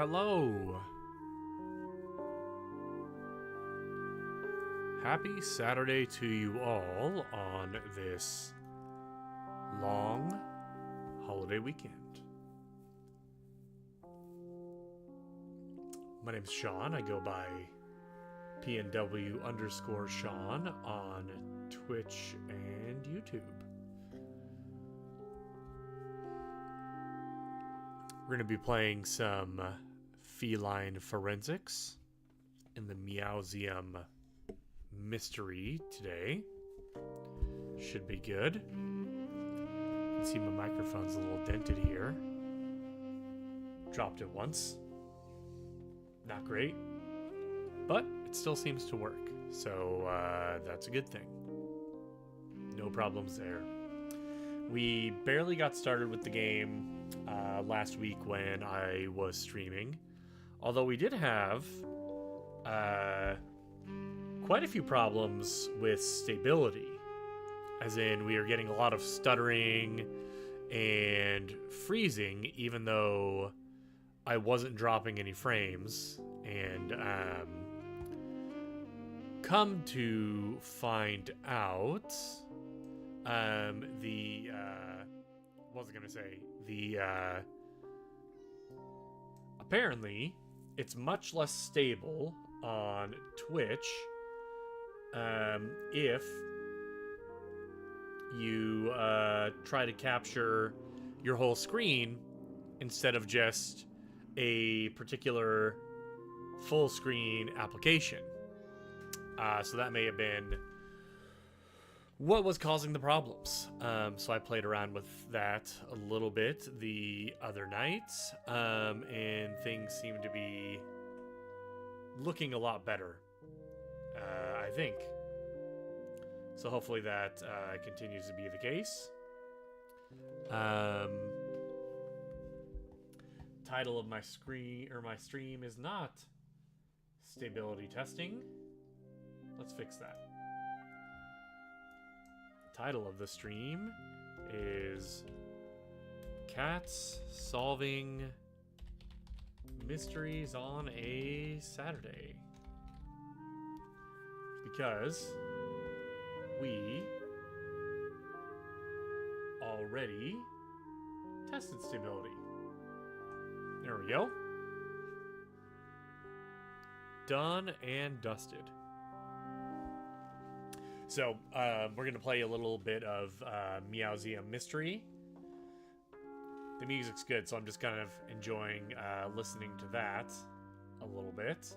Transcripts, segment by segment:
hello. Happy Saturday to you all on this long holiday weekend. My name's Sean. I go by PNW_Sean on Twitch and YouTube. We're going to be playing some feline forensics in the Meowseum mystery today. Should be good. You can see my microphone's a little dented here. Dropped it once. Not great, but it still seems to work. So that's a good thing. No problems there. We barely got started with the game last week when I was streaming, although we did have quite a few problems with stability, as in we are getting a lot of stuttering and freezing even though I wasn't dropping any frames. And come to find out, apparently it's much less stable on Twitch if you try to capture your whole screen instead of just a particular full screen application. So that may have been what was causing the problems. So I played around with that a little bit the other night, and things seem to be looking a lot better, I think. So hopefully that continues to be the case. Title of my stream is not stability testing. Let's fix that. Title of the stream is Cats Solving Mysteries on a Saturday, because we already tested stability. There we go. Done and dusted. So, we're going to play a little bit of Meowseum Mystery. The music's good, so I'm just kind of enjoying listening to that a little bit.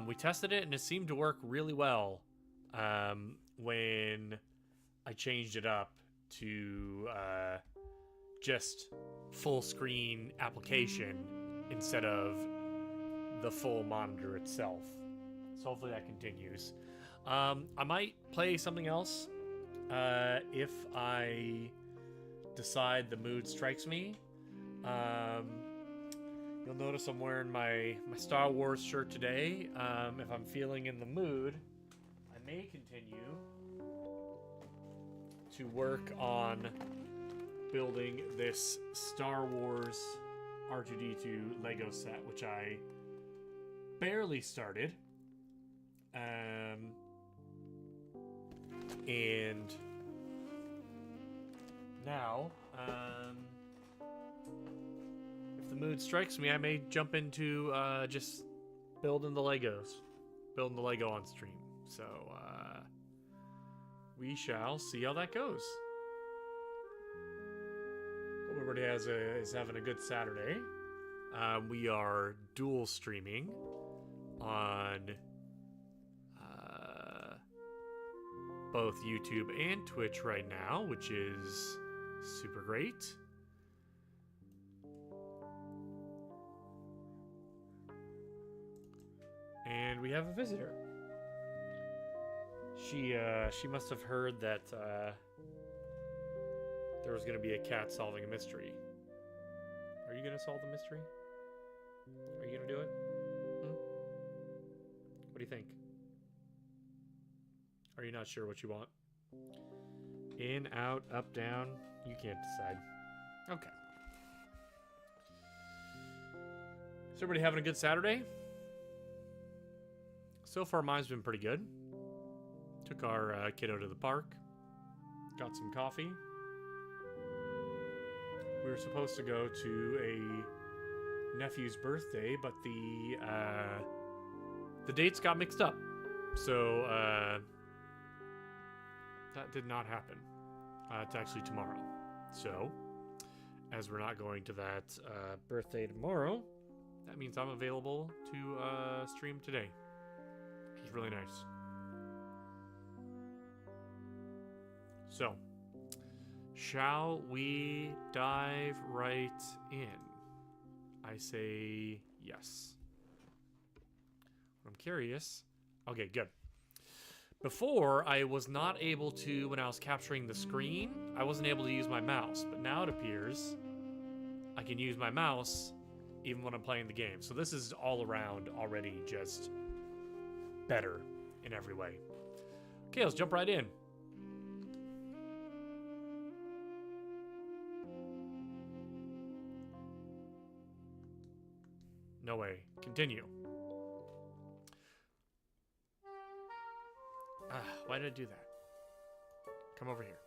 We tested it, and it seemed to work really well when I changed it up to just full screen application instead of the full monitor itself. So hopefully that continues. I might play something else if I decide the mood strikes me. You'll notice I'm wearing my Star Wars shirt today. If I'm feeling in the mood, I may continue to work on building this Star Wars R2-D2 Lego set, which I barely started. And now, if the mood strikes me, I may jump into just building the Lego on stream. So we shall see how that goes. Hope everybody is having a good Saturday. We are dual streaming on both YouTube and Twitch right now, which is super great. And we have a visitor. She must have heard that there was going to be a cat solving a mystery. Are you going to solve the mystery? Are you going to do it? What do you think? Are you not sure what you want? In, out, up, down. You can't decide. Okay. Is everybody having a good Saturday? So far, mine's been pretty good. Took our kiddo to the park. Got some coffee. We were supposed to go to a nephew's birthday, but the dates got mixed up. So that did not happen. It's actually tomorrow. So, as we're not going to that birthday tomorrow, that means I'm available to stream today, which is really nice. So, shall we dive right in? I say yes. I'm curious. Okay, good. Before, I was not able to, when I was capturing the screen, I wasn't able to use my mouse. But now it appears I can use my mouse even when I'm playing the game. So this is all around already just better in every way. Okay, let's jump right in. No way. Continue. Why did I do that? Come over here.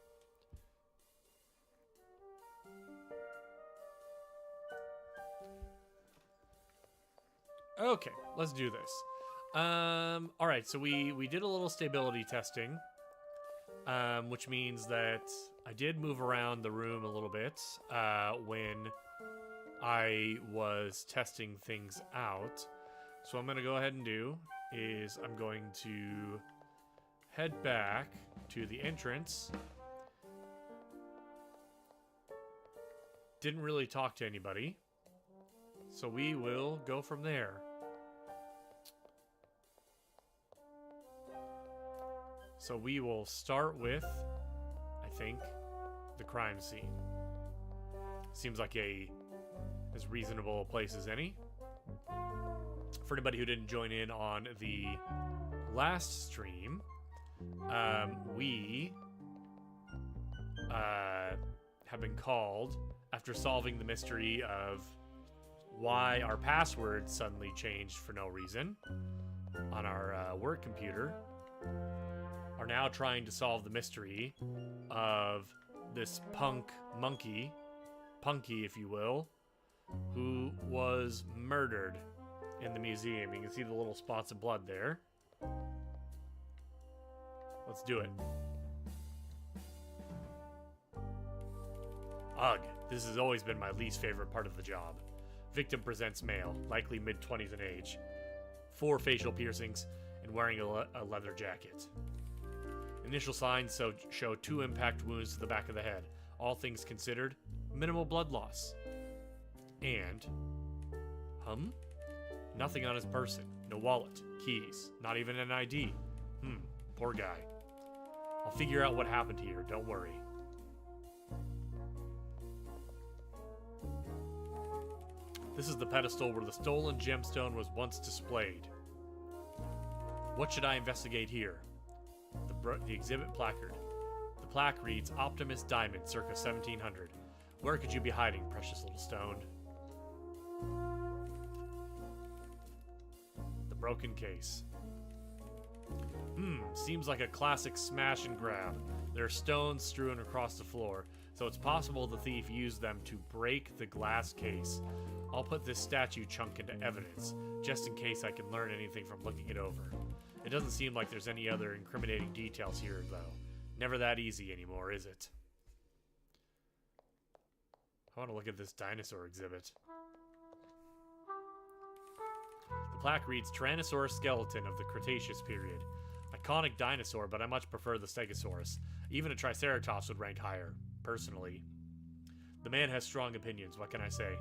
Okay, let's do this. All right, so we did a little stability testing, which means that I did move around the room a little bit when I was testing things out. So what I'm going to go ahead and do is I'm going to head back to the entrance. Didn't really talk to anybody, so we will go from there. So we will start with, I think, the crime scene. Seems like as reasonable a place as any. For anybody who didn't join in on the last stream, we have been called after solving the mystery of why our password suddenly changed for no reason on our work computer. Are now trying to solve the mystery of this punky, if you will, who was murdered in the museum. You can see the little spots of blood there. Let's do it. Ugh, this has always been my least favorite part of the job. Victim presents male, likely mid-20s in age, 4 facial piercings, and wearing a leather jacket. Initial signs show 2 impact wounds to the back of the head. All things considered, minimal blood loss. And, nothing on his person. No wallet, keys, not even an ID. Poor guy. I'll figure out what happened here, don't worry. This is the pedestal where the stolen gemstone was once displayed. What should I investigate here? The exhibit placard. The plaque reads, Optimus Diamond, circa 1700. Where could you be hiding, precious little stone? The broken case. Seems like a classic smash and grab. There are stones strewn across the floor, so it's possible the thief used them to break the glass case. I'll put this statue chunk into evidence, just in case I can learn anything from looking it over. It doesn't seem like there's any other incriminating details here, though. Never that easy anymore, is it? I want to look at this dinosaur exhibit. The plaque reads Tyrannosaurus skeleton of the Cretaceous period. Iconic dinosaur, but I much prefer the Stegosaurus. Even a Triceratops would rank higher, personally. The man has strong opinions, what can I say?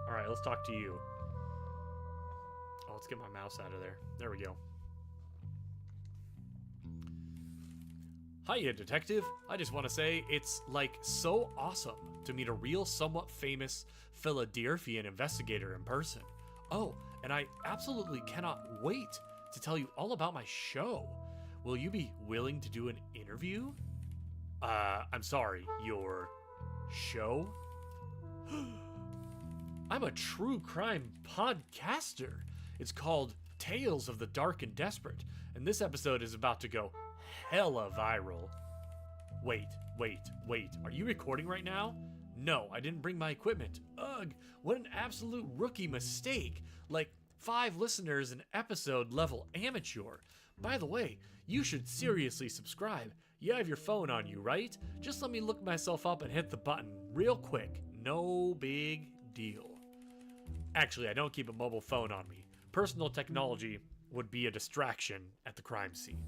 Alright, let's talk to you. Oh, let's get my mouse out of there. There we go. Hiya, detective. I just want to say it's, like, so awesome to meet a real, somewhat famous Philadelphian investigator in person. Oh, and I absolutely cannot wait to tell you all about my show. Will you be willing to do an interview? I'm sorry, your show? I'm a true crime podcaster. It's called Tales of the Dark and Desperate, and this episode is about to go hella viral. Wait. Are you recording right now? No, I didn't bring my equipment. Ugh, what an absolute rookie mistake. Like 5 listeners an episode level amateur. By the way, you should seriously subscribe. You have your phone on you, right? Just let me look myself up and hit the button real quick. No big deal. Actually, I don't keep a mobile phone on me. Personal technology would be a distraction at the crime scene.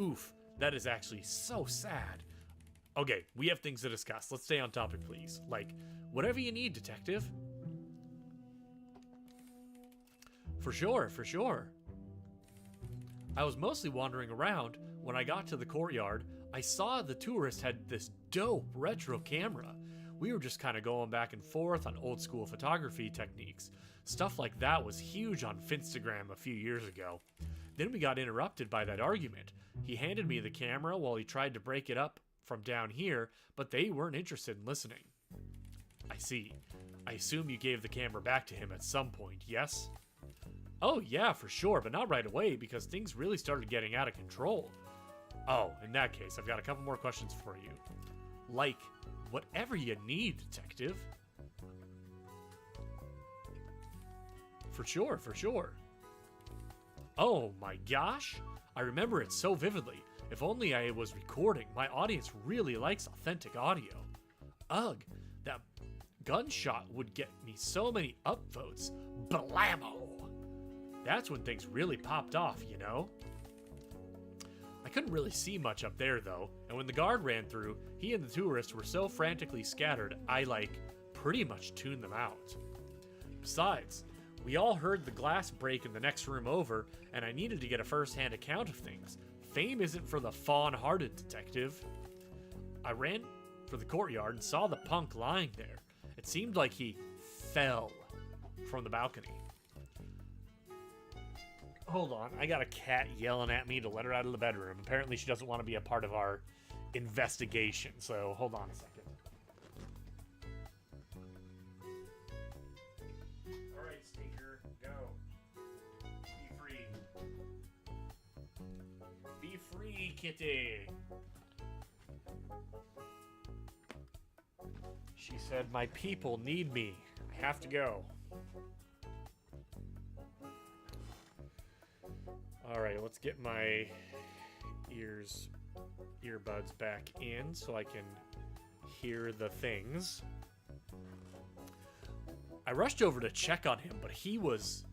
Oof, that is actually so sad. Okay, we have things to discuss. Let's stay on topic, please. Like, whatever you need, detective. For sure. I was mostly wandering around. When I got to the courtyard, I saw the tourist had this dope retro camera. We were just kind of going back and forth on old school photography techniques. Stuff like that was huge on Finstagram a few years ago. Then we got interrupted by that argument. He handed me the camera while he tried to break it up from down here, but they weren't interested in listening. I see. I assume you gave the camera back to him at some point, yes? Oh yeah, for sure, but not right away because things really started getting out of control. Oh, in that case, I've got a couple more questions for you. Like, whatever you need, detective. For sure. Oh my gosh, I remember it so vividly. If only I was recording. My audience really likes authentic audio. Ugh, that gunshot would get me so many upvotes. Blammo! That's when things really popped off, you know? I couldn't really see much up there though, and when the guard ran through, he and the tourist were so frantically scattered, I pretty much tuned them out. Besides, we all heard the glass break in the next room over, and I needed to get a first-hand account of things. Fame isn't for the fawn-hearted, detective. I ran for the courtyard and saw the punk lying there. It seemed like he fell from the balcony. Hold on, I got a cat yelling at me to let her out of the bedroom. Apparently she doesn't want to be a part of our investigation, so hold on a second. Alright, Stinker, go. Be free. Be free, kitty. She said, my people need me. I have to go. Alright, let's get my earbuds back in so I can hear the things. I rushed over to check on him, but he was,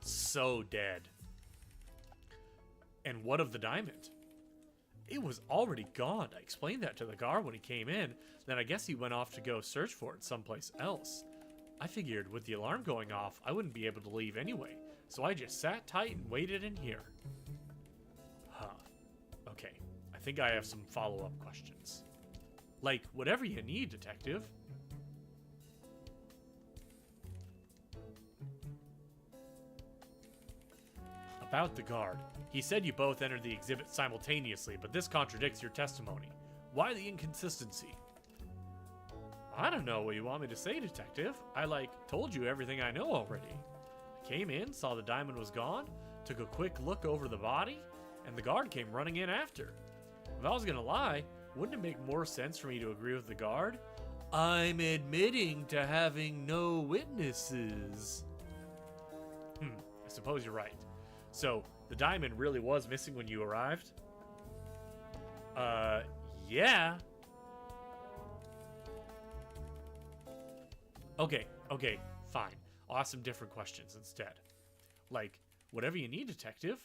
so dead. And what of the diamond? It was already gone. I explained that to the guard when he came in, then I guess he went off to go search for it someplace else. I figured with the alarm going off, I wouldn't be able to leave anyway. So I just sat tight and waited in here. Huh. Okay. I think I have some follow-up questions. Whatever you need, detective. About the guard. He said you both entered the exhibit simultaneously, but this contradicts your testimony. Why the inconsistency? I don't know what you want me to say, detective. I, told you everything I know already. Came in, saw the diamond was gone, took a quick look over the body, and the guard came running in after. If I was gonna lie, wouldn't it make more sense for me to agree with the guard? I'm admitting to having no witnesses. I suppose you're right. So, the diamond really was missing when you arrived? Yeah. Okay, fine. I'll ask some different questions instead. Whatever you need, detective.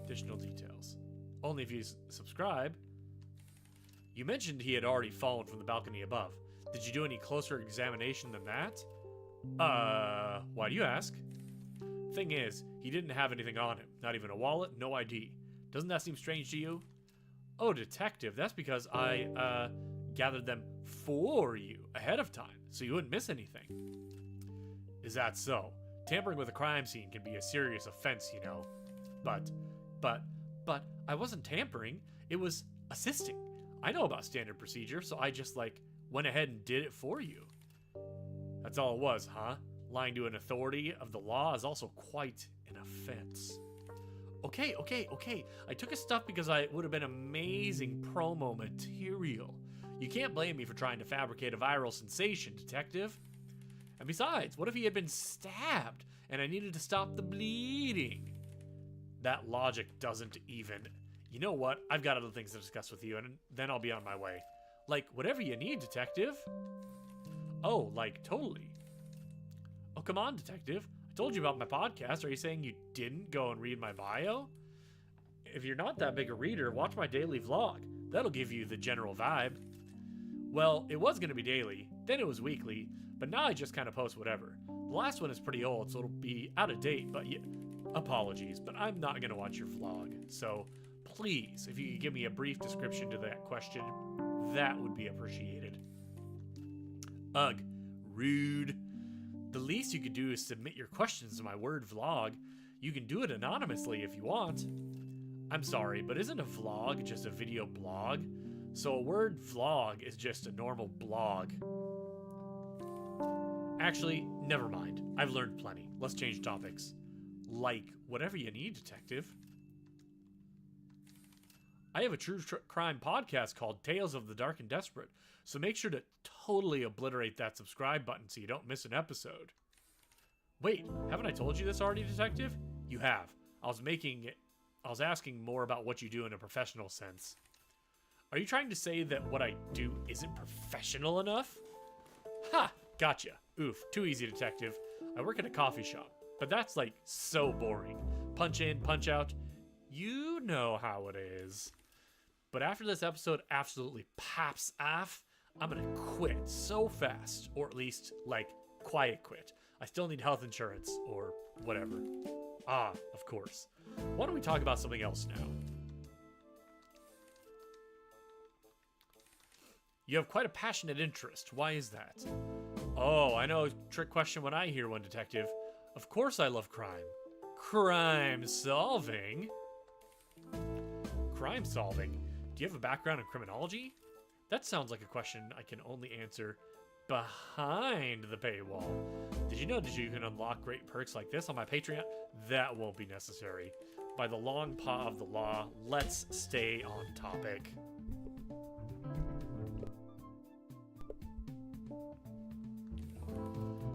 Additional details. Only if you subscribe. You mentioned he had already fallen from the balcony above. Did you do any closer examination than that? Why do you ask? Thing is, he didn't have anything on him. Not even a wallet, no ID. Doesn't that seem strange to you? Oh, detective, that's because I, gathered them for you ahead of time, so you wouldn't miss anything. Is that so? Tampering with a crime scene can be a serious offense, you know. But I wasn't tampering. It was assisting. I know about standard procedure, so I just, like, went ahead and did it for you. That's all it was, huh? Lying to an authority of the law is also quite an offense. Okay. I took his stuff because it would have been amazing promo material. You can't blame me for trying to fabricate a viral sensation, detective. And besides, what if he had been stabbed and I needed to stop the bleeding? That logic doesn't even... You know what? I've got other things to discuss with you, and then I'll be on my way. Like, whatever you need, detective. Oh, like, totally. Oh, come on, detective. I told you about my podcast. Are you saying you didn't go and read my bio? If you're not that big a reader, watch my daily vlog. That'll give you the general vibe. Well, it was going to be daily, then it was weekly, but now I just kind of post whatever. The last one is pretty old, so it'll be out of date, but yeah, apologies, but I'm not going to watch your vlog. So please, if you could give me a brief description to that question, that would be appreciated. Ugh, rude. The least you could do is submit your questions to my Word vlog. You can do it anonymously if you want. I'm sorry, but isn't a vlog just a video blog? So a Word vlog is just a normal blog. Actually, never mind. I've learned plenty. Let's change topics. Like, whatever you need, detective. I have a true crime podcast called Tales of the Dark and Desperate, so make sure to totally obliterate that subscribe button so you don't miss an episode. Wait, haven't I told you this already, detective? You have. I was asking more about what you do in a professional sense. Are you trying to say that what I do isn't professional enough? Ha! Gotcha. Oof, too easy, detective. I work at a coffee shop, but that's like so boring. Punch in, punch out. You know how it is. But after this episode absolutely pops off, I'm gonna quit so fast, or at least, like, quiet quit. I still need health insurance, or whatever. Ah, of course. Why don't we talk about something else now? You have quite a passionate interest. Why is that? Oh, I know a trick question when I hear one, detective. Of course I love crime. Crime solving? Crime solving? Do you have a background in criminology? That sounds like a question I can only answer behind the paywall. Did you know that you can unlock great perks like this on my Patreon? That won't be necessary. By the long paw of the law, let's stay on topic.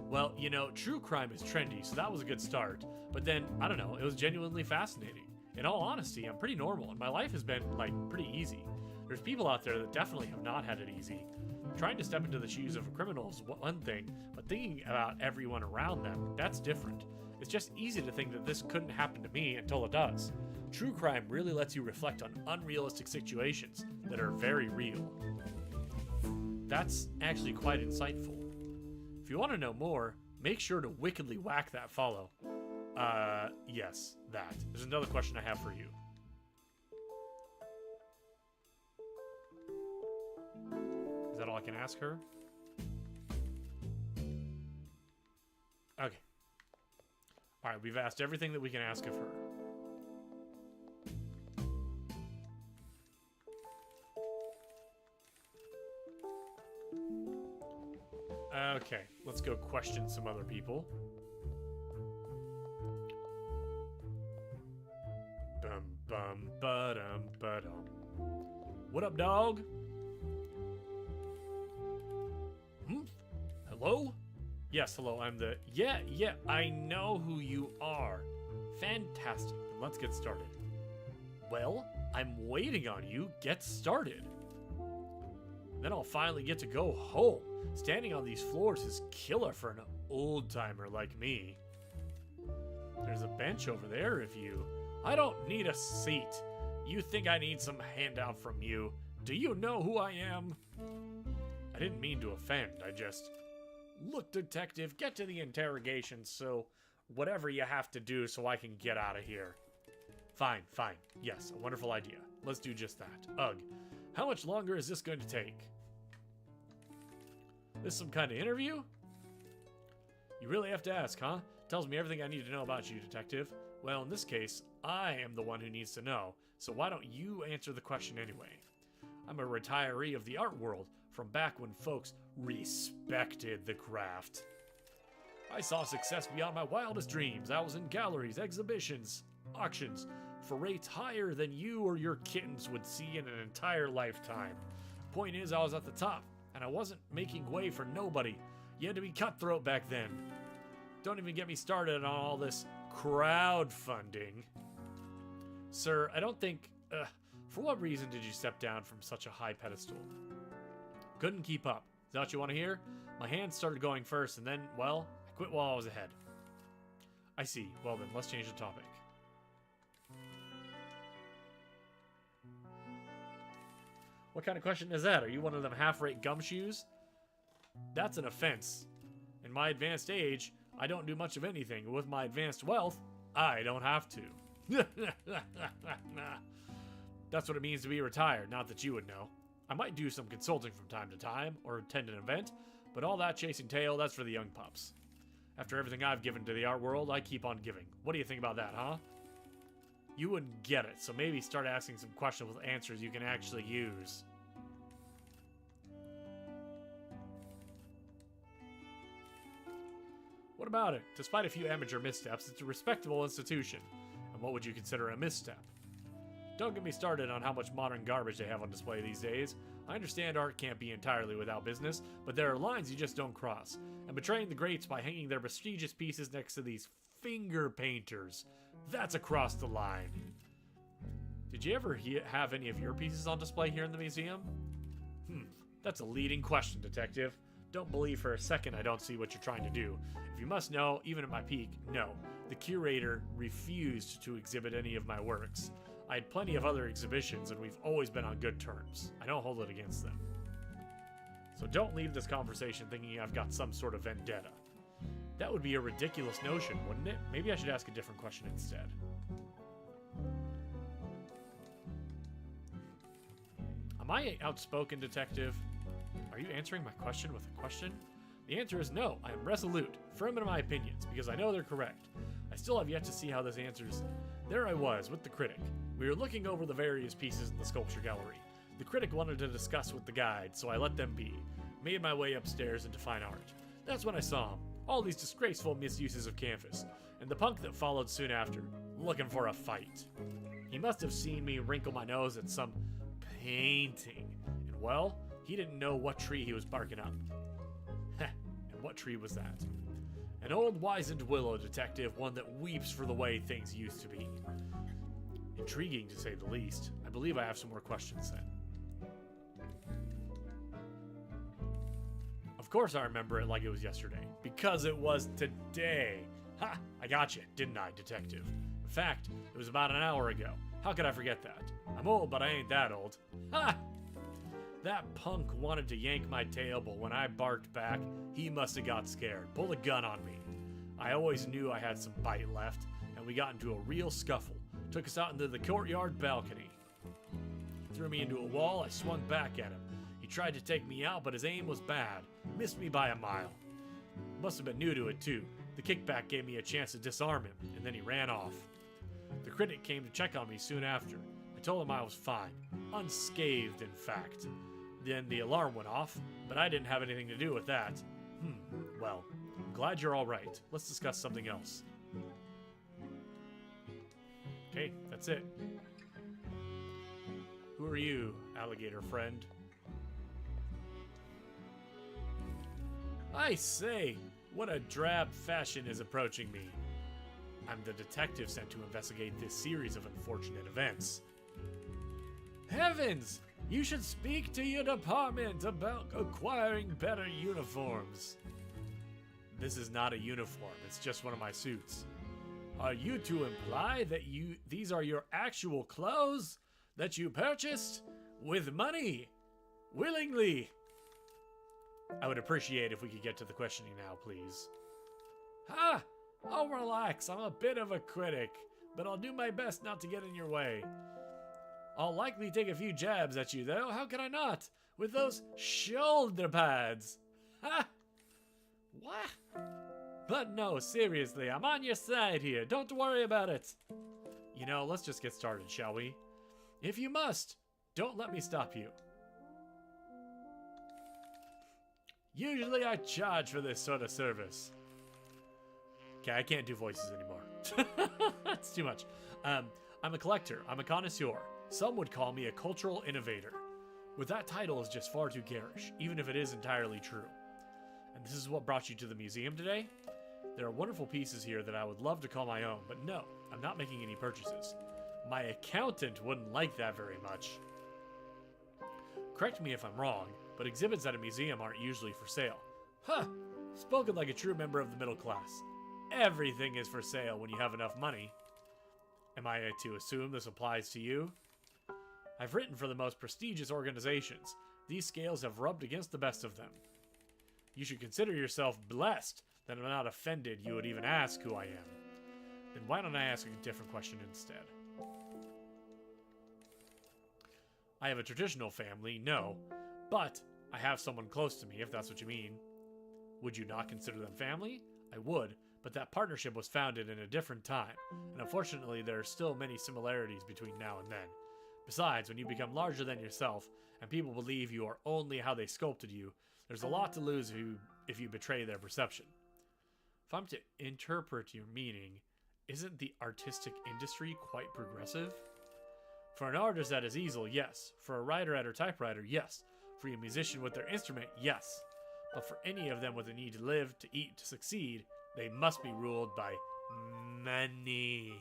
Well, you know, true crime is trendy, so that was a good start. But then, I don't know, it was genuinely fascinating. In all honesty, I'm pretty normal, and my life has been, like, pretty easy. There's people out there that definitely have not had it easy. Trying to step into the shoes of a criminal is one thing, but thinking about everyone around them, that's different. It's just easy to think that this couldn't happen to me until it does. True crime really lets you reflect on unrealistic situations that are very real. That's actually quite insightful. If you want to know more, make sure to wickedly whack that follow. Yes, that. There's another question I have for you. Is that all I can ask her? Okay. Alright, we've asked everything that we can ask of her. Okay, let's go question some other people. Bum bum ba-dum ba-dum. What up, dog? Hello? Yes, hello, I'm the... Yeah, I know who you are. Fantastic, then let's get started. Well, I'm waiting on you. Get started. Then I'll finally get to go home. Standing on these floors is killer for an old-timer like me. There's a bench over there if you... I don't need a seat. You think I need some handout from you? Do you know who I am? I didn't mean to offend, I just... Look, detective, get to the interrogation, so whatever you have to do so I can get out of here. Fine. Yes, a wonderful idea. Let's do just that. Ugh. How much longer is this going to take? This some kind of interview? You really have to ask, huh? Tells me everything I need to know about you, detective. Well, in this case, I am the one who needs to know, so why don't you answer the question anyway? I'm a retiree of the art world from back when folks respected the craft. I saw success beyond my wildest dreams. I was in galleries, exhibitions, auctions, for rates higher than you or your kittens would see in an entire lifetime. Point is, I was at the top, and I wasn't making way for nobody. You had to be cutthroat back then. Don't even get me started on all this crowdfunding. Sir, I don't think... for what reason did you step down from such a high pedestal? Couldn't keep up. Is that what you want to hear? My hands started going first, and then, well, I quit while I was ahead. I see. Well then, let's change the topic. What kind of question is that? Are you one of them half-rate gumshoes? That's an offense. In my advanced age, I don't do much of anything. With my advanced wealth, I don't have to. That's what it means to be retired, not that you would know. I might do some consulting from time to time, or attend an event, but all that chasing tail, that's for the young pups. After everything I've given to the art world, I keep on giving. What do you think about that, huh? You wouldn't get it, so maybe start asking some questions with answers you can actually use. What about it? Despite a few amateur missteps, it's a respectable institution. And what would you consider a misstep? Don't get me started on how much modern garbage they have on display these days. I understand art can't be entirely without business, but there are lines you just don't cross. And betraying the greats by hanging their prestigious pieces next to these finger painters, that's across the line. Did you ever have any of your pieces on display here in the museum? That's a leading question, detective. Don't believe for a second I don't see what you're trying to do. If you must know, even at my peak, no. The curator refused to exhibit any of my works. I had plenty of other exhibitions, and we've always been on good terms. I don't hold it against them. So don't leave this conversation thinking I've got some sort of vendetta. That would be a ridiculous notion, wouldn't it? Maybe I should ask a different question instead. Am I an outspoken detective? Are you answering my question with a question? The answer is no. I am resolute, firm in my opinions, because I know they're correct. I still have yet to see how this answers. There I was, with the critic. We were looking over the various pieces in the sculpture gallery. The critic wanted to discuss with the guide, so I let them be. Made my way upstairs into fine art. That's when I saw him. All these disgraceful misuses of canvas. And the punk that followed soon after, looking for a fight. He must have seen me wrinkle my nose at some painting. And well, he didn't know what tree he was barking up. And what tree was that? An old wizened willow, detective, one that weeps for the way things used to be. Intriguing, to say the least. I believe I have some more questions then. Of course I remember it like it was yesterday. Because it was today. Ha! I got you, didn't I, detective? In fact, it was about an hour ago. How could I forget that? I'm old, but I ain't that old. Ha! That punk wanted to yank my tail, but when I barked back, he must have got scared. Pulled a gun on me. I always knew I had some bite left, and we got into a real scuffle. Took us out into the courtyard balcony. Threw me into a wall, I swung back at him. He tried to take me out, but his aim was bad. Missed me by a mile. Must have been new to it too. The kickback gave me a chance to disarm him, and then he ran off. The critic came to check on me soon after. I told him I was fine. Unscathed, in fact. Then the alarm went off, but I didn't have anything to do with that. Well, I'm glad you're all right. Let's discuss something else. Okay, that's it. Who are you, alligator friend? I say, what a drab fashion is approaching me. I'm the detective sent to investigate this series of unfortunate events. Heavens! You should speak to your department about acquiring better uniforms. This is not a uniform, it's just one of my suits. Are you to imply that these are your actual clothes that you purchased with money? Willingly? I would appreciate if we could get to the questioning now, please. Ha! Oh, relax, I'm a bit of a critic, but I'll do my best not to get in your way. I'll likely take a few jabs at you, though. How can I not? With those shoulder pads. Ha! What? But no, seriously, I'm on your side here. Don't worry about it. You know, let's just get started, shall we? If you must, don't let me stop you. Usually I charge for this sort of service. Okay, I can't do voices anymore. That's too much. I'm a collector. I'm a connoisseur. Some would call me a cultural innovator. With that title is just far too garish, even if it is entirely true. And this is what brought you to the museum today? There are wonderful pieces here that I would love to call my own, but no, I'm not making any purchases. My accountant wouldn't like that very much. Correct me if I'm wrong, but exhibits at a museum aren't usually for sale. Huh, spoken like a true member of the middle class. Everything is for sale when you have enough money. Am I to assume this applies to you? I've written for the most prestigious organizations. These scales have rubbed against the best of them. You should consider yourself blessed that I'm not offended you would even ask who I am. Then why don't I ask a different question instead? I have a traditional family, no, but I have someone close to me, if that's what you mean. Would you not consider them family? I would, but that partnership was founded in a different time, and unfortunately there are still many similarities between now and then. Besides, when you become larger than yourself, and people believe you are only how they sculpted you, there's a lot to lose if you betray their perception. If I'm to interpret your meaning, isn't the artistic industry quite progressive? For an artist at his easel, yes. For a writer at her typewriter, yes. For a musician with their instrument, yes. But for any of them with a need to live, to eat, to succeed, they must be ruled by money.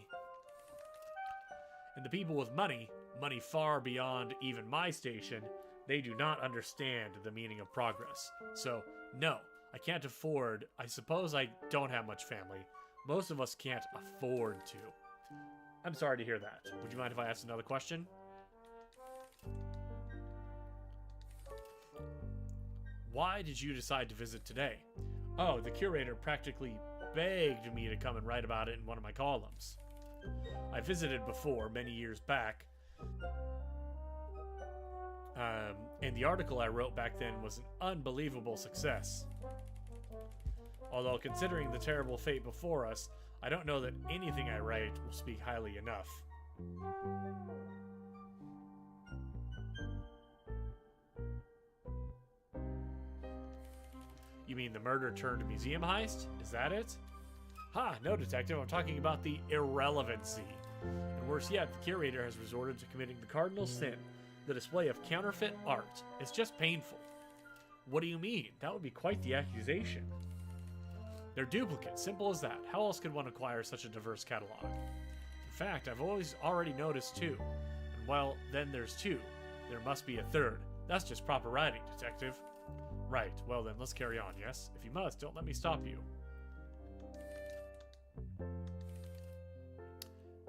And the people with money, money far beyond even my station, they do not understand the meaning of progress. So, no, I can't afford. I suppose I don't have much family. Most of us can't afford to. I'm sorry to hear that. Would you mind if I ask another question? Why did you decide to visit today? Oh, the curator practically begged me to come and write about it in one of my columns. I visited before, many years back, and the article I wrote back then was an unbelievable success. Although, considering the terrible fate before us, I don't know that anything I write will speak highly enough. You mean the murder turned museum heist? Is that it? Ha, no, detective, I'm talking about the irrelevancy. And worse yet, the curator has resorted to committing the cardinal sin, the display of counterfeit art. It's just painful. What do you mean? That would be quite the accusation. They're duplicates, simple as that. How else could one acquire such a diverse catalog? In fact, I've already noticed two. And well, then there's two. There must be a third. That's just proper writing, detective. Right, well then, let's carry on, yes? If you must, don't let me stop you.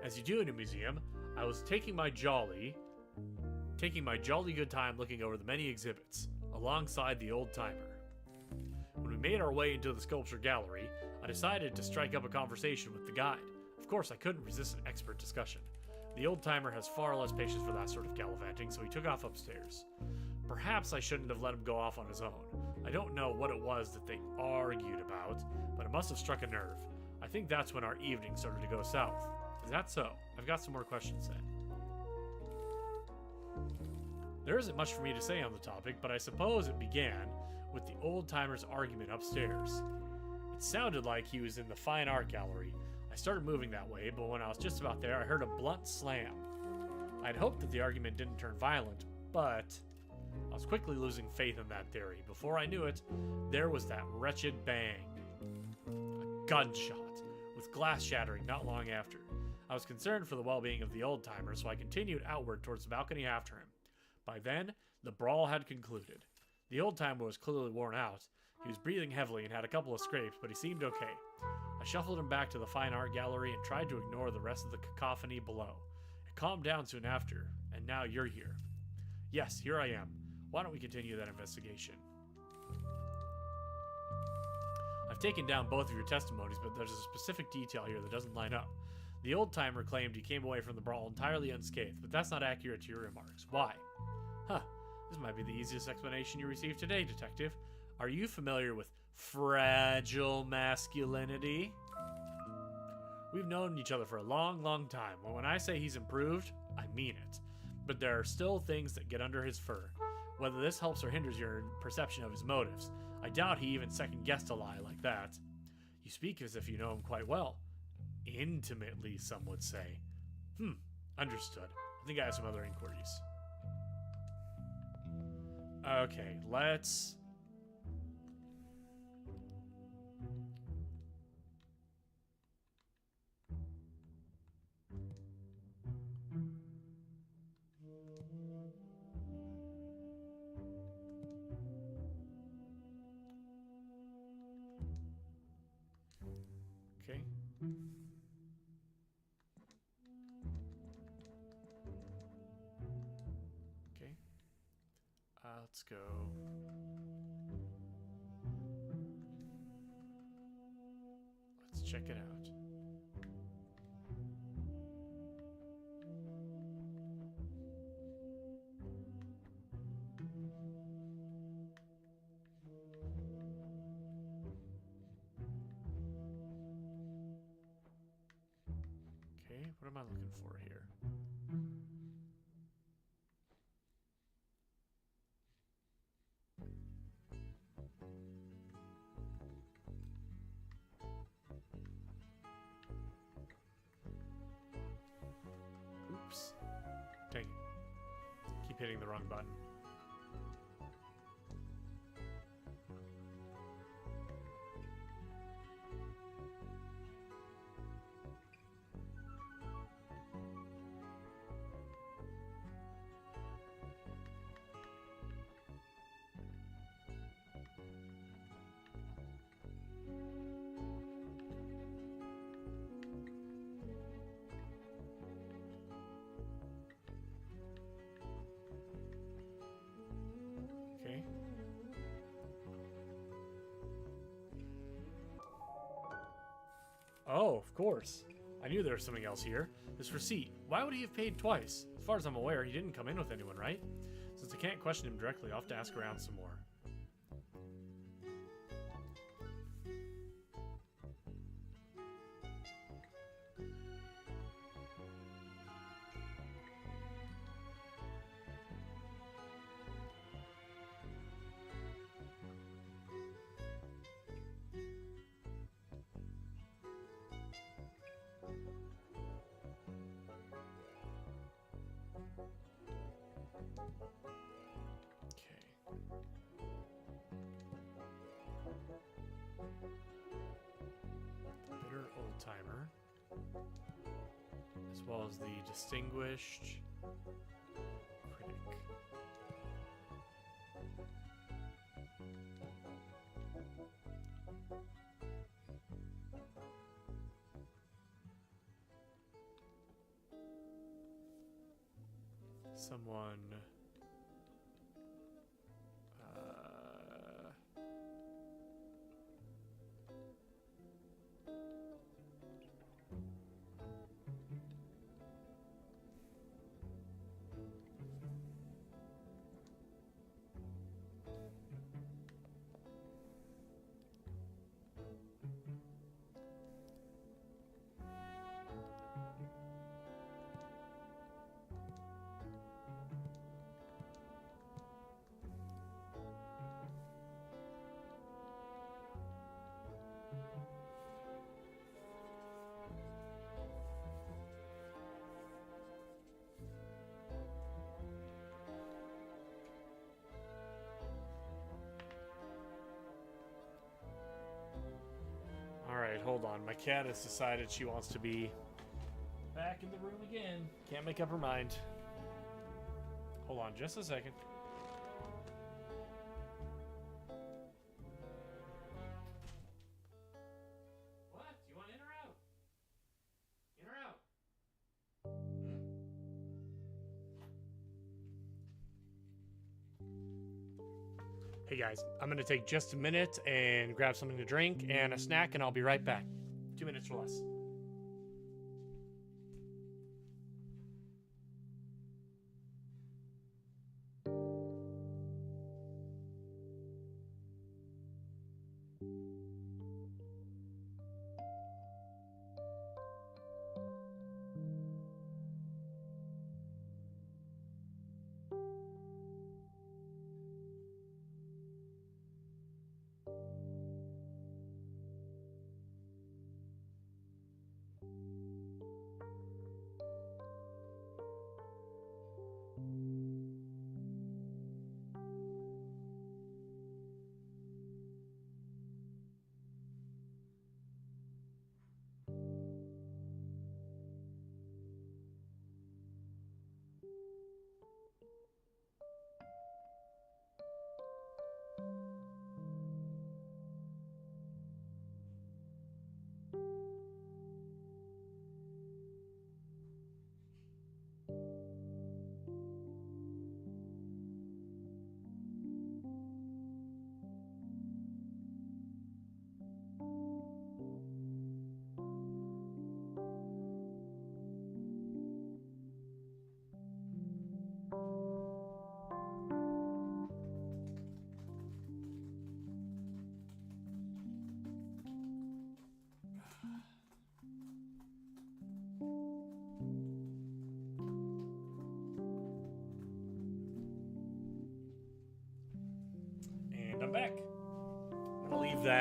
As you do in a museum, I was taking my jolly good time looking over the many exhibits, alongside the old-timer. When we made our way into the sculpture gallery, I decided to strike up a conversation with the guide. Of course, I couldn't resist an expert discussion. The old-timer has far less patience for that sort of gallivanting, so he took off upstairs. Perhaps I shouldn't have let him go off on his own. I don't know what it was that they argued about, but it must have struck a nerve. I think that's when our evening started to go south. Is that so? I've got some more questions then. There isn't much for me to say on the topic, but I suppose it began with the old-timer's argument upstairs. It sounded like he was in the fine art gallery. I started moving that way, but when I was just about there, I heard a blunt slam. I'd hoped that the argument didn't turn violent, but I was quickly losing faith in that theory. Before I knew it, there was that wretched bang. A gunshot, with glass shattering not long after. I was concerned for the well-being of the old-timer, so I continued outward towards the balcony after him. By then, the brawl had concluded. The old-timer was clearly worn out. He was breathing heavily and had a couple of scrapes, but he seemed okay. I shuffled him back to the fine art gallery and tried to ignore the rest of the cacophony below. It calmed down soon after, and now you're here. Yes, here I am. Why don't we continue that investigation? I've taken down both of your testimonies, but there's a specific detail here that doesn't line up. The old-timer claimed he came away from the brawl entirely unscathed, but that's not accurate to your remarks. Why? Huh. This might be the easiest explanation you received today, detective. Are you familiar with fragile masculinity? We've known each other for a long, long time. When I say he's improved, I mean it. But there are still things that get under his fur. Whether this helps or hinders your perception of his motives, I doubt he even second-guessed a lie like that. You speak as if you know him quite well. Intimately, some would say. Understood. I think I have some other inquiries. Okay, let's... Okay. Okay. Let's go. Let's check it out. Okay, what am I looking for here? Oops. Dang it. Keep hitting the wrong button. Okay. Oh, of course. I knew there was something else here. This receipt. Why would he have paid twice? As far as I'm aware, he didn't come in with anyone, right? Since I can't question him directly, I'll have to ask around some more. Bitter old timer, as well as the distinguished critic. Someone. Alright, hold on. My cat has decided she wants to be back in the room again. Can't make up her mind. Hold on just a second. What? You want in or out? In or out? Hey guys, I'm gonna take just a minute and grab something to drink and a snack, and I'll be right back. 2 minutes or less.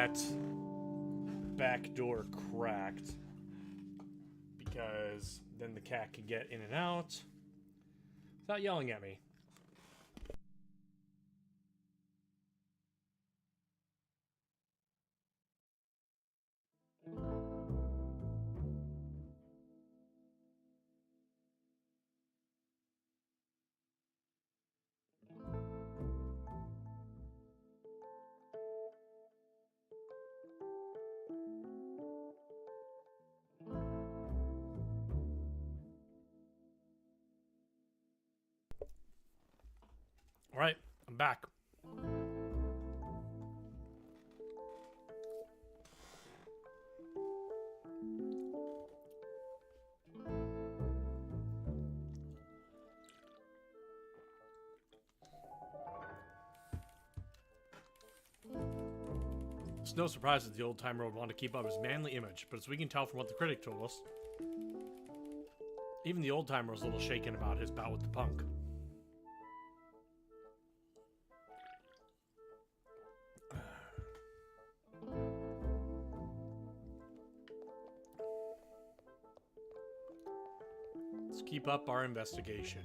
that back door cracked, because then the cat can get in and out without yelling at me. All right, I'm back. It's no surprise that the old-timer would want to keep up his manly image, but as we can tell from what the critic told us, even the old-timer was a little shaken about his bout with the punk. Let's keep up our investigation.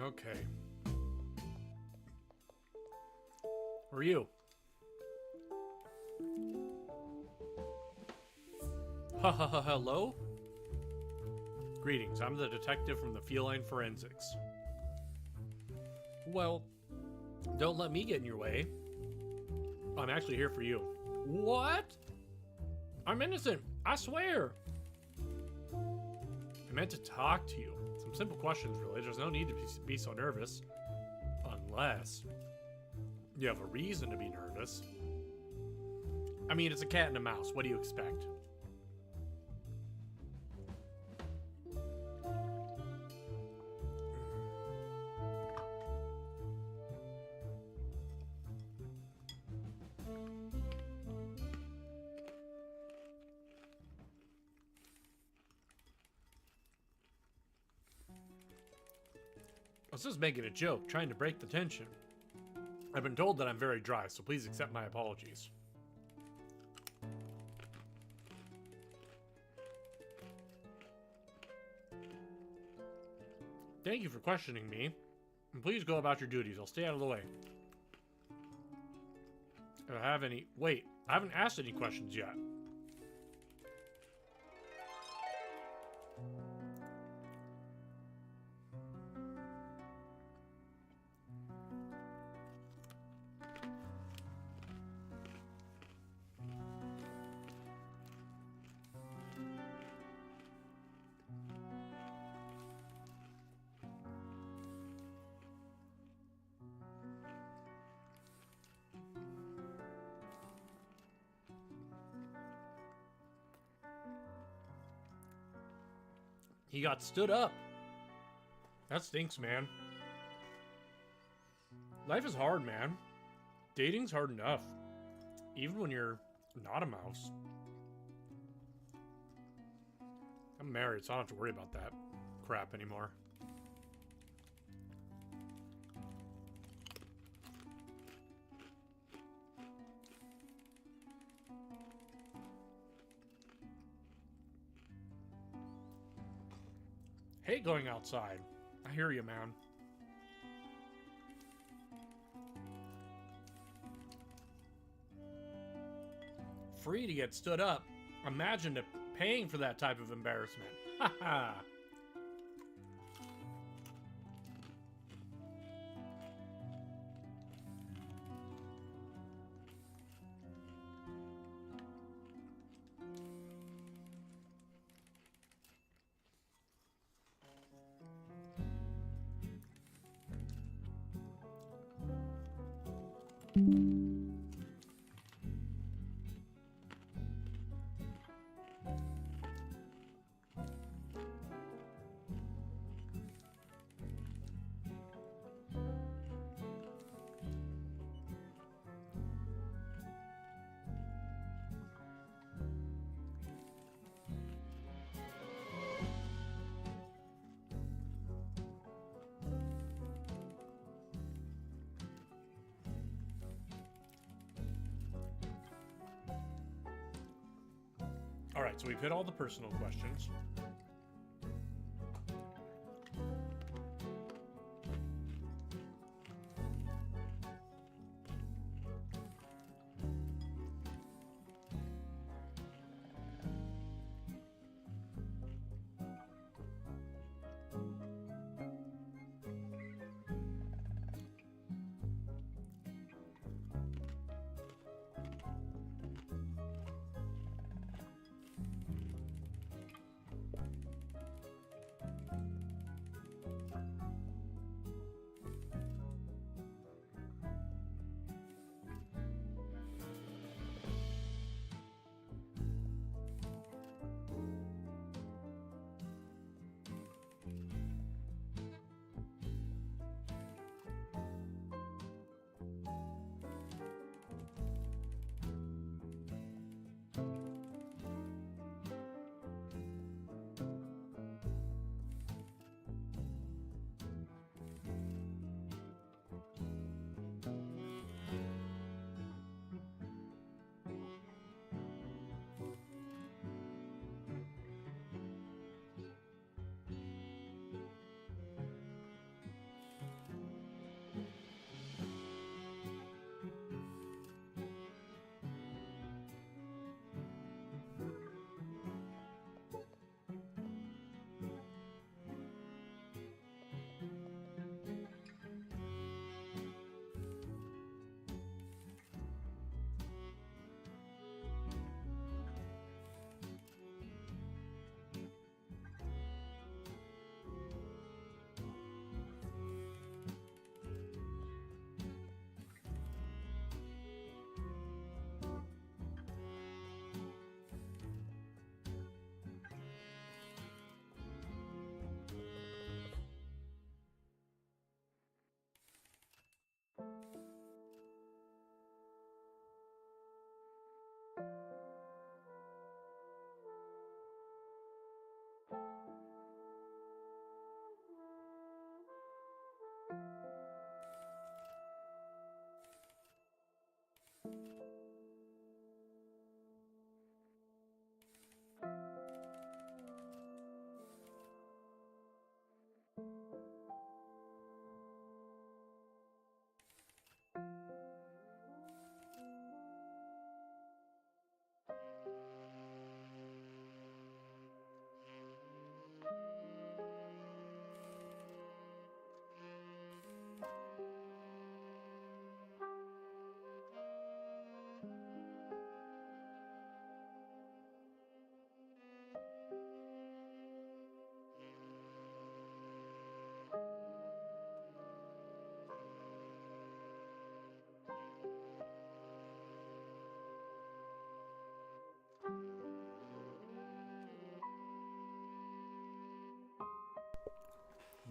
Okay. Who are you? Hello? Greetings, I'm the detective from the Feline Forensics. Well, don't let me get in your way. I'm actually here for you. What? I'm innocent, I swear. I meant to talk to you. Some simple questions, really. There's no need to be so nervous. Unless you have a reason to be nervous. I mean, it's a cat and a mouse. What do you expect? I was just making a joke, trying to break the tension. I've been told that I'm very dry, so please accept my apologies. Thank you for questioning me. And please go about your duties. I'll stay out of the way. If I have any... Wait, I haven't asked any questions yet. He got stood up. That stinks, man. Life is hard, man. Dating's hard enough. Even when you're not a mouse. I'm married, so I don't have to worry about that crap anymore. Hate going outside. I hear you, man. Free to get stood up. Imagine to paying for that type of embarrassment. Haha. All right, so we've hit all the personal questions.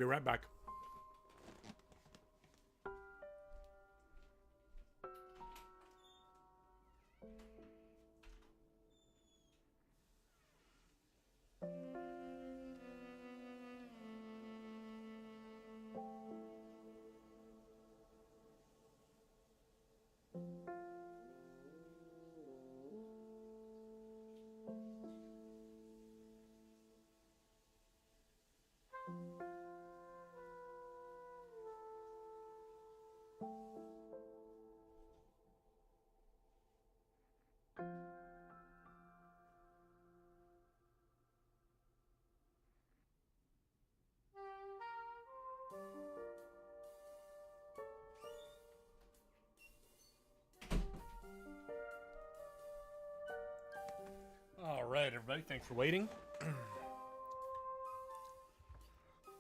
Be right back. everybody. Thanks for waiting.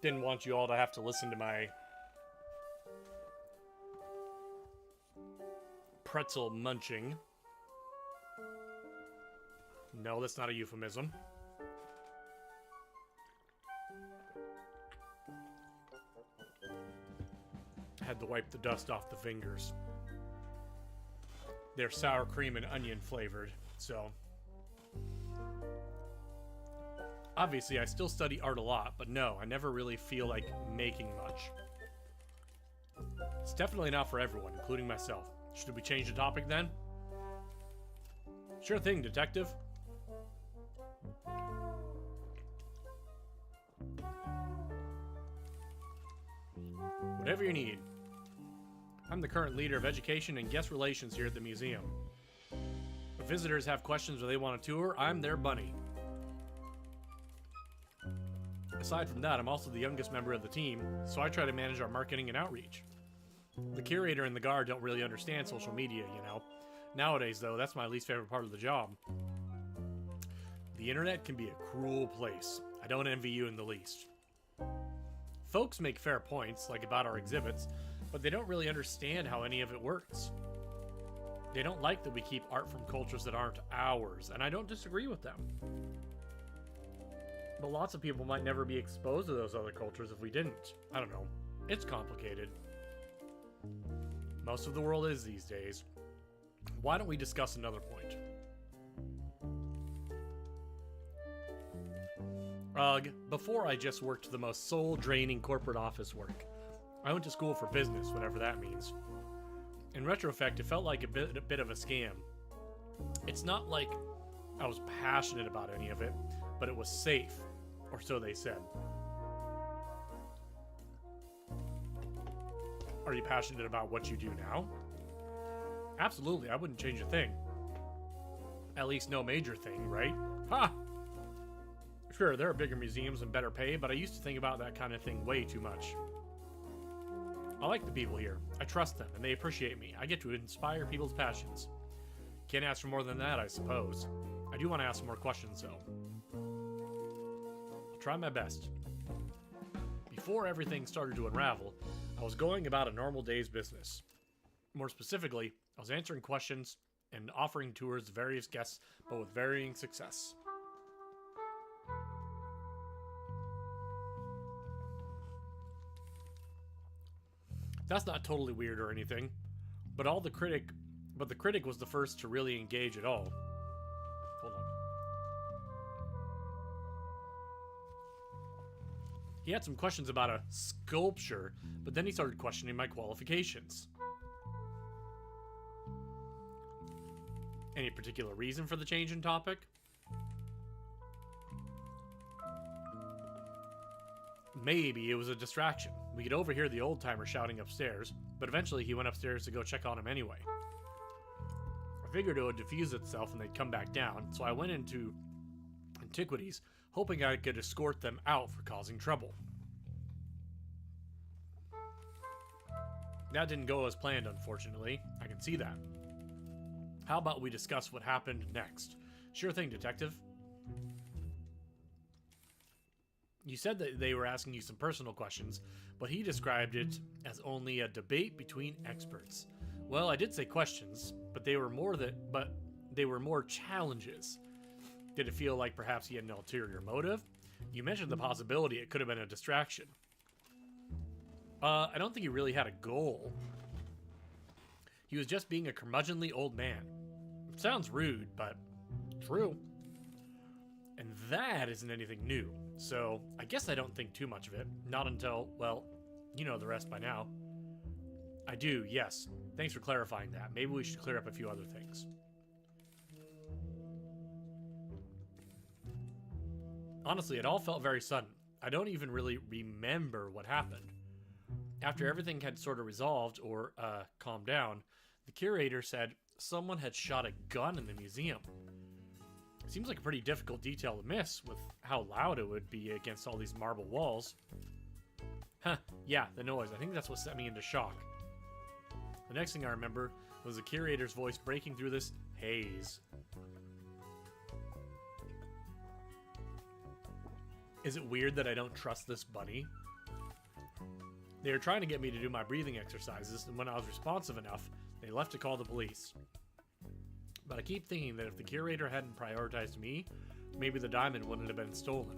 Didn't want you all to have to listen to my pretzel munching. No, that's not a euphemism. I had to wipe the dust off the fingers. They're sour cream and onion flavored, so... Obviously, I still study art a lot, but no, I never really feel like making much. It's definitely not for everyone, including myself. Should we change the topic then? Sure thing, detective. Whatever you need. I'm the current leader of education and guest relations here at the museum. If visitors have questions or they want a tour, I'm their bunny. Aside from that, I'm also the youngest member of the team, so I try to manage our marketing and outreach. The curator and the guard don't really understand social media, you know. Nowadays, though, that's my least favorite part of the job. The internet can be a cruel place. I don't envy you in the least. Folks make fair points, like about our exhibits, but they don't really understand how any of it works. They don't like that we keep art from cultures that aren't ours, and I don't disagree with them. But lots of people might never be exposed to those other cultures if we didn't. I don't know. It's complicated. Most of the world is these days. Why don't we discuss another point? Before I just worked the most soul-draining corporate office work. I went to school for business, whatever that means. In retrospect, it felt like a bit of a scam. It's not like I was passionate about any of it, but it was safe, or so they said. Are you passionate about what you do now? Absolutely, I wouldn't change a thing. At least no major thing, right? Ha! Sure, there are bigger museums and better pay, but I used to think about that kind of thing way too much. I like the people here. I trust them, and they appreciate me. I get to inspire people's passions. Can't ask for more than that, I suppose. I do want to ask some more questions, though. I'll try my best. Before everything started to unravel, I was going about a normal day's business. More specifically, I was answering questions and offering tours to various guests, but with varying success. That's not totally weird or anything, but the critic was the first to really engage at all. Hold on. He had some questions about a sculpture, but then he started questioning my qualifications. Any particular reason for the change in topic? Maybe it was a distraction. We could overhear the old-timer shouting upstairs, but eventually he went upstairs to go check on him anyway. I figured it would diffuse itself and they'd come back down, so I went into antiquities, hoping I could escort them out for causing trouble. That didn't go as planned, unfortunately. I can see that. How about we discuss what happened next? Sure thing, detective. You said that they were asking you some personal questions, but he described it as only a debate between experts. Well, I did say questions, but they were more challenges. Did it feel like perhaps he had an ulterior motive? You mentioned the possibility it could have been a distraction. I don't think he really had a goal. He was just being a curmudgeonly old man. It sounds rude, but true. And that isn't anything new. So, I guess I don't think too much of it. Not until, well, you know the rest by now. I do, yes. Thanks for clarifying that. Maybe we should clear up a few other things. Honestly, it all felt very sudden. I don't even really remember what happened. After everything had sort of resolved, or, calmed down, the curator said someone had shot a gun in the museum. Seems like a pretty difficult detail to miss, with how loud it would be against all these marble walls. Huh, yeah, the noise. I think that's what set me into shock. The next thing I remember was the curator's voice breaking through this haze. Is it weird that I don't trust this bunny? They were trying to get me to do my breathing exercises, and when I was responsive enough, they left to call the police. But I keep thinking that if the curator hadn't prioritized me, maybe the diamond wouldn't have been stolen.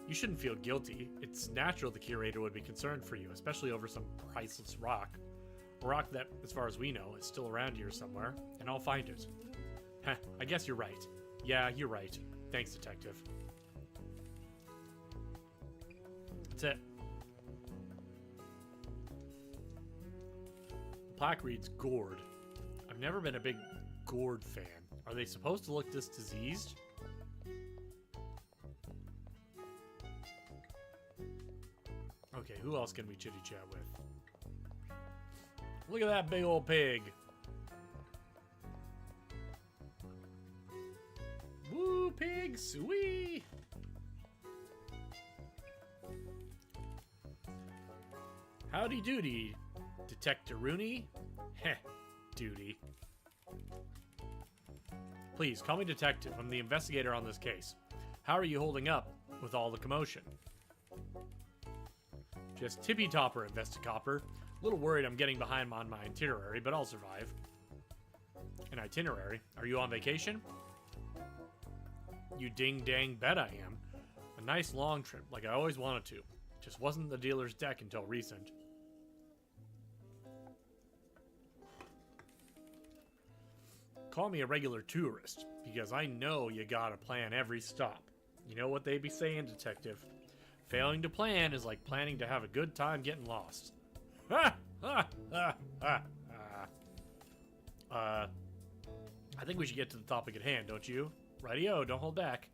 You shouldn't feel guilty. It's natural the curator would be concerned for you, especially over some priceless rock. A rock that, as far as we know, is still around here somewhere, and I'll find it. Heh, I guess you're right. Yeah, you're right. Thanks, detective. That's it. The plaque reads gourd. I've never been a big gourd fan. Are they supposed to look this diseased? Okay, who else can we chitty chat with? Look at that big old pig. Woo, pig, sweet. Howdy doody, Detective Rooney. Heh, duty. Please, call me detective. I'm the investigator on this case. How are you holding up with all the commotion? Just tippy-topper, Investicopper. A little worried I'm getting behind on my itinerary, but I'll survive. An itinerary? Are you on vacation? You ding-dang bet I am. A nice long trip, like I always wanted to. Just wasn't the dealer's deck until recent. Call me a regular tourist, because I know you gotta plan every stop. You know what they be saying, detective? Failing to plan is like planning to have a good time getting lost. Ha! Ha! Ha! Ha! I think we should get to the topic at hand, don't you? Rightio, don't hold back.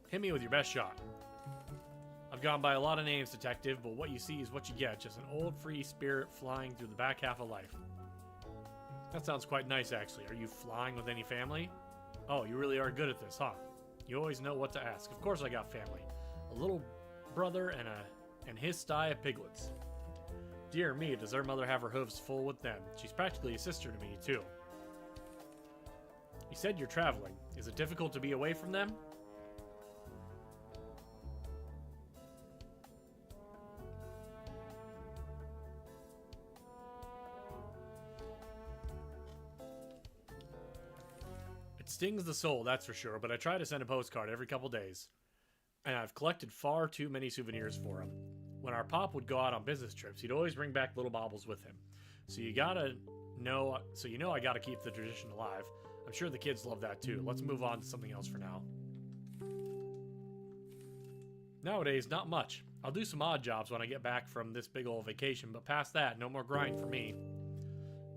Hit me with your best shot. I've gone by a lot of names, detective, but what you see is what you get. Just an old free spirit flying through the back half of life. That sounds quite nice, actually. Are you flying with any family? Oh, you really are good at this, huh? You always know what to ask. Of course I got family. A little brother and his sty of piglets. Dear me, does their mother have her hooves full with them? She's practically a sister to me, too. You said you're traveling. Is it difficult to be away from them? It stings the soul, that's for sure, but I try to send a postcard every couple days. And I've collected far too many souvenirs for him. When our pop would go out on business trips, he'd always bring back little baubles with him. So you know I gotta keep the tradition alive. I'm sure the kids love that too. Let's move on to something else for now. Nowadays, not much. I'll do some odd jobs when I get back from this big old vacation, but past that, no more grind for me.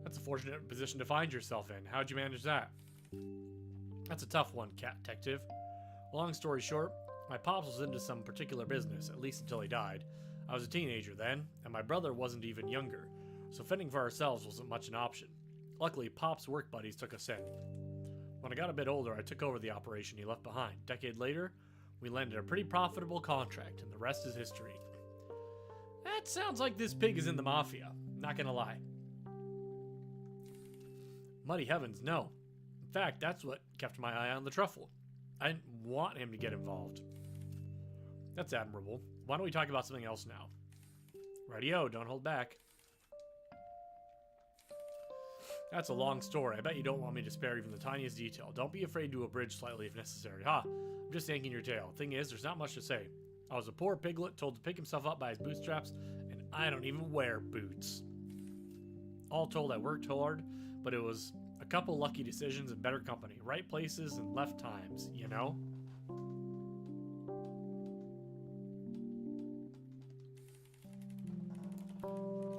That's a fortunate position to find yourself in. How'd you manage that? That's a tough one, cat detective. Long story short, my pops was into some particular business, at least until he died. I was a teenager then, and my brother wasn't even younger, so fending for ourselves wasn't much an option. Luckily, Pop's work buddies took us in. When I got a bit older, I took over the operation he left behind. A decade later, we landed a pretty profitable contract, and the rest is history. That sounds like this pig is in the mafia, not gonna lie. Muddy heavens, no. In fact, that's what kept my eye on the truffle. I didn't want him to get involved. That's admirable. Why don't we talk about something else now? Rightio, don't hold back. That's a long story. I bet you don't want me to spare even the tiniest detail. Don't be afraid to abridge slightly if necessary. Ha! I'm just yanking your tail. Thing is, there's not much to say. I was a poor piglet told to pick himself up by his bootstraps, and I don't even wear boots. All told, I worked hard, but it was a couple lucky decisions and better company. Right places and left times, you know?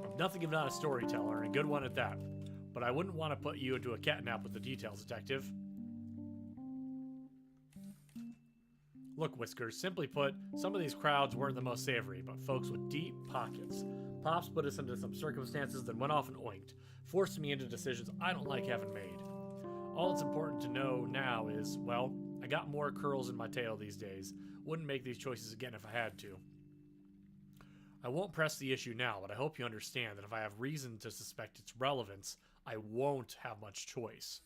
I'm nothing if not a storyteller, and a good one at that. But I wouldn't want to put you into a catnap with the details, detective. Look, Whiskers, simply put, some of these crowds weren't the most savory, but folks with deep pockets. Pops put us into some circumstances that went off and oinked, forcing me into decisions I don't like having made. All that's important to know now is, well, I got more curls in my tail these days. Wouldn't make these choices again if I had to. I won't press the issue now, but I hope you understand that if I have reason to suspect its relevance, I won't have much choice.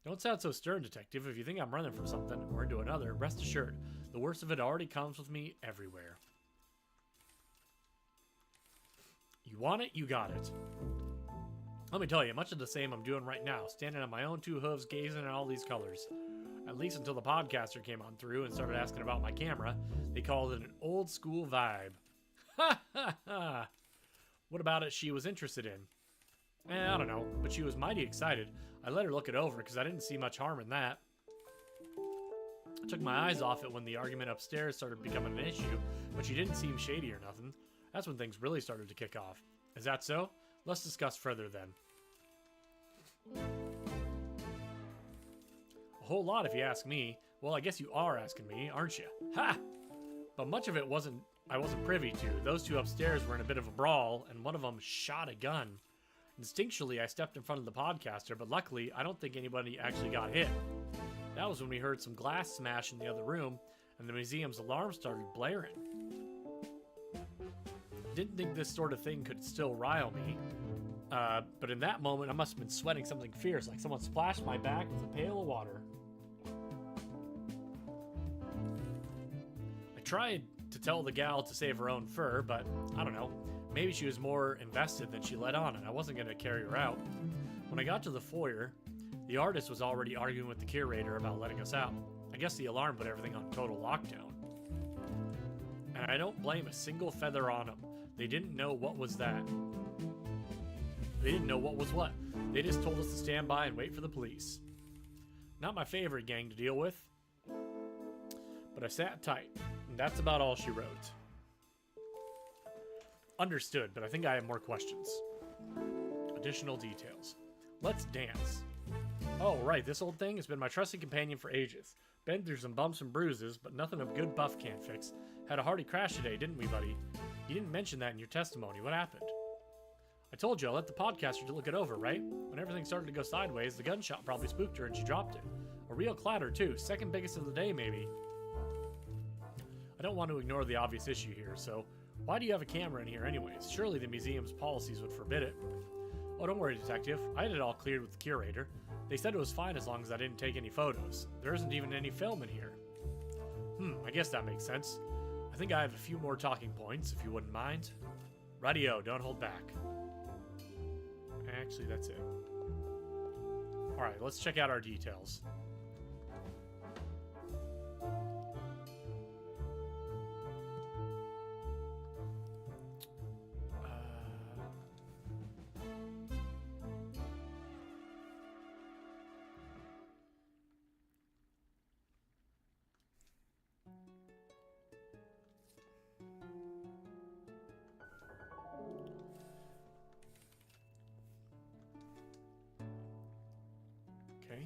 Don't sound so stern, Detective. If you think I'm running from something or into another, rest assured, the worst of it already comes with me everywhere. You want it, you got it. Let me tell you, much of the same I'm doing right now, standing on my own two hooves, gazing at all these colors. At least until the podcaster came on through and started asking about my camera. They called it an old school vibe. Ha ha ha! What about it she was interested in? I don't know, but she was mighty excited. I let her look it over because I didn't see much harm in that. I took my eyes off it when the argument upstairs started becoming an issue, but she didn't seem shady or nothing. That's when things really started to kick off. Is that so? Let's discuss further then. A whole lot if you ask me. Well, I guess you are asking me, aren't you? Ha! But much of it I wasn't privy to. Those two upstairs were in a bit of a brawl, and one of them shot a gun. Instinctually, I stepped in front of the podcaster, but luckily, I don't think anybody actually got hit. That was when we heard some glass smash in the other room, and the museum's alarm started blaring. Didn't think this sort of thing could still rile me, but in that moment, I must have been sweating something fierce, like someone splashed my back with a pail of water. I tried to tell the gal to save her own fur, but I don't know. Maybe she was more invested than she let on, and I wasn't going to carry her out. When I got to the foyer, the artist was already arguing with the curator about letting us out. I guess the alarm put everything on total lockdown. And I don't blame a single feather on them. They didn't know what was that. They didn't know what was what. They just told us to stand by and wait for the police. Not my favorite gang to deal with, but I sat tight, and that's about all she wrote. Understood, but I think I have more questions. Additional details. Let's dance. Oh, right, this old thing has been my trusted companion for ages. Been through some bumps and bruises, but nothing a good buff can't fix. Had a hearty crash today, didn't we, buddy? You didn't mention that in your testimony. What happened? I told you I let the podcaster to look it over, right? When everything started to go sideways, the gunshot probably spooked her and she dropped it. A real clatter, too. Second biggest of the day, maybe. I don't want to ignore the obvious issue here, so why do you have a camera in here anyways? Surely the museum's policies would forbid it. Oh, don't worry, Detective. I had it all cleared with the curator. They said it was fine as long as I didn't take any photos. There isn't even any film in here. I guess that makes sense. I think I have a few more talking points, if you wouldn't mind. Radio, don't hold back. Actually, that's it. Alright, let's check out our details. Okay.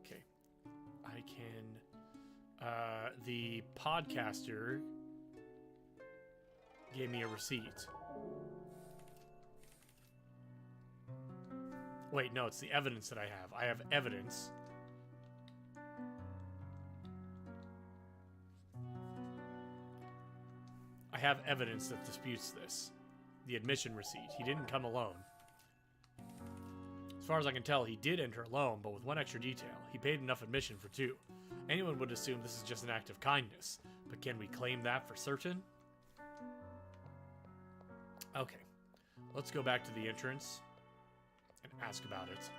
Okay. I can... the podcaster gave me a receipt. Wait, no, it's the evidence that I have. I have evidence. I have evidence that disputes this. The admission receipt. He didn't come alone. As far as I can tell, he did enter alone, but with one extra detail. He paid enough admission for two. Anyone would assume this is just an act of kindness, but can we claim that for certain? Okay, let's go back to the entrance and ask about it.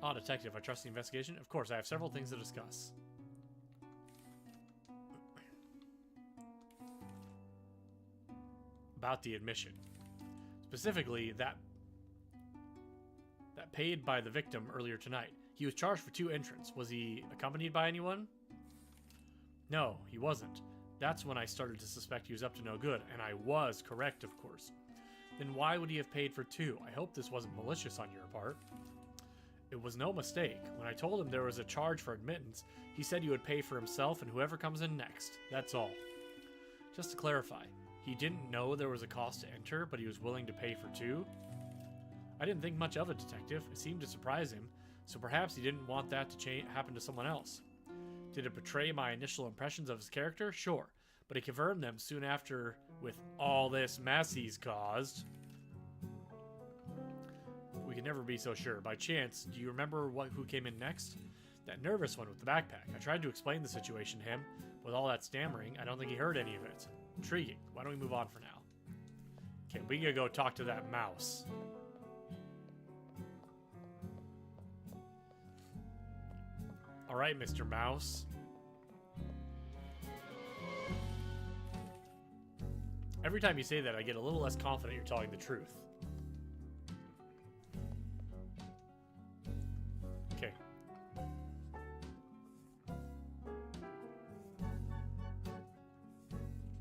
Ah, Detective, I trust the investigation. Of course, I have several things to discuss. About the admission. Specifically, that paid by the victim earlier tonight. He was charged for 2 entrants. Was he accompanied by anyone? No, he wasn't. That's when I started to suspect he was up to no good, and I was correct, of course. Then why would he have paid for 2? I hope this wasn't malicious on your part. It was no mistake. When I told him there was a charge for admittance, he said he would pay for himself and whoever comes in next. That's all. Just to clarify, he didn't know there was a cost to enter, but he was willing to pay for 2? I didn't think much of it, Detective. It seemed to surprise him, so perhaps he didn't want that to happen to someone else. Did it betray my initial impressions of his character? Sure. But he confirmed them soon after with all this mess he's caused. We can never be so sure. By chance, do you remember who came in next? That nervous one with the backpack. I tried to explain the situation to him. With all that stammering, I don't think he heard any of it. Intriguing. Why don't we move on for now? Okay, we gotta go talk to that mouse. Alright, Mr. Mouse. Every time you say that, I get a little less confident you're telling the truth. Okay.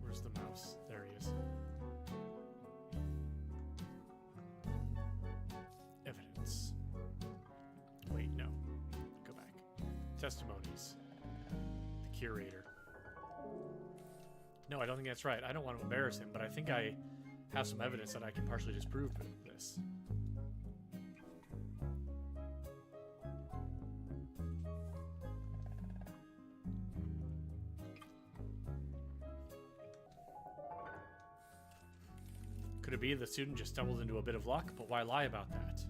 Where's the mouse? There he is. Evidence. Wait, no. Go back. Testimonies. The curator. No, I don't think that's right. I don't want to embarrass him, but I think I have some evidence that I can partially disprove this. Could it be the student just stumbled into a bit of luck? But why lie about that?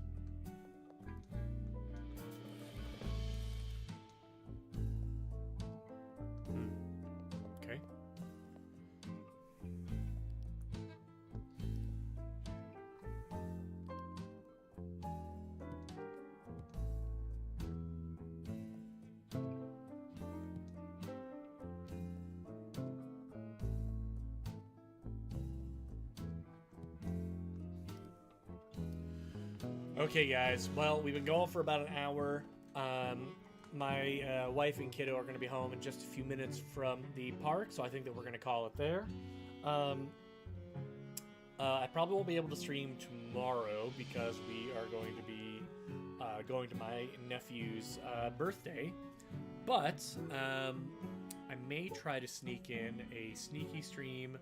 Okay. Okay, guys. Well, we've been going for about an hour. My wife and kiddo are going to be home in just a few minutes from the park, so I think that we're going to call it there. I probably won't be able to stream tomorrow because we are going to be going to my nephew's birthday. But I may try to sneak in a sneaky stream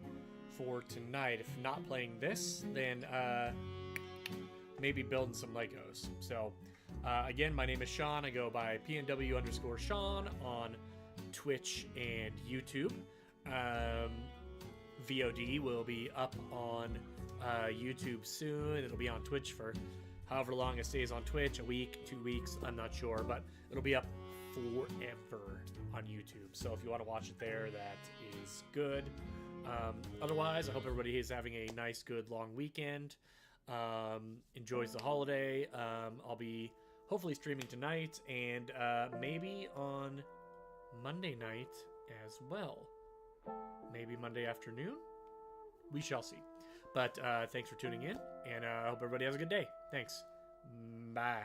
for tonight. If not playing this, then maybe building some Legos. So again, my name is Sean. I go by PNW_Sean on Twitch and YouTube. VOD will be up on YouTube soon. It'll be on Twitch for however long it stays on Twitch, a week, 2 weeks, I'm not sure, but it'll be up forever on YouTube. So if you want to watch it there, that is good. Otherwise, I hope everybody is having a nice, good, long weekend. Enjoys the holiday. I'll be hopefully streaming tonight and maybe on Monday night as well. Maybe Monday afternoon. We shall see. But thanks for tuning in, and I hope everybody has a good day. Thanks. Bye.